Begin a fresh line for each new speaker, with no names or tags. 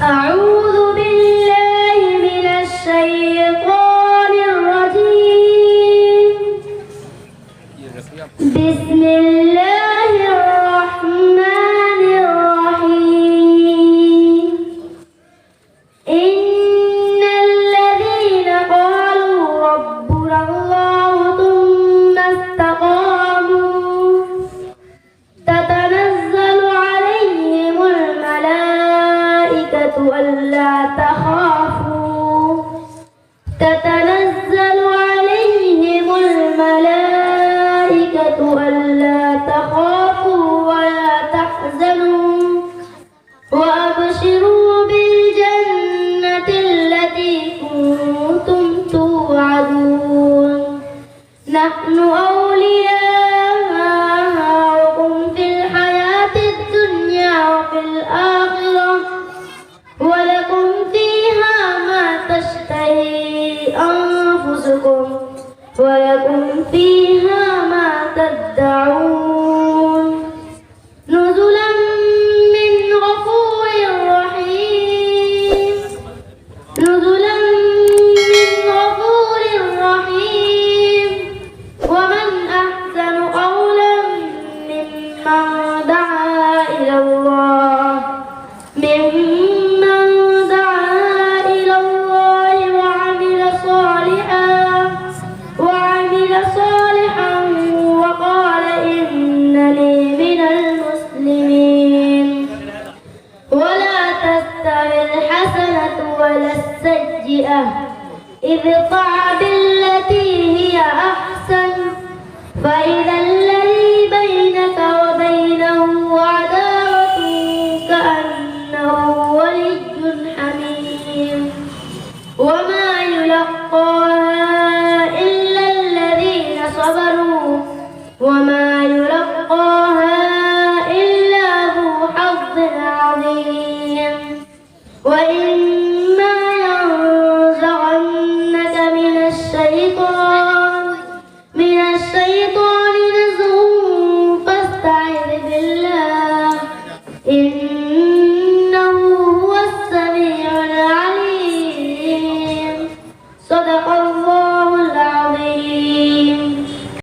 أعوذ بالله من الشيطان الرجيم. بسم الله الرحمن الرحيم. إن الذين قالوا ربنا الله ثم استقاموا تتنزل عليهم الملائكة ألا تخافوا تتنزل عليهم الملائكة ألا تخافوا ولا تحزنوا وأبشروا بالجنة التي كنتم توعدون نحن أولياؤكم في الحياة الدنيا وفي الآخرة ولكم فيها ما تشتهي أنفسكم ولكم فيها ما تدعون نزلا من غفور رحيم نزلا من غفور رحيم. ومن أحسن قولا ممن دعا إلى الله وعمل صالحا وقال إنني من المسلمين. ولا تستوي الحسنة ولا السيئة ادفع بالتي هي أحسن فإذا الذي بينك وبينه عداوة كأنه ولي حميم. وما يلقاها إلا الذين صبروا وما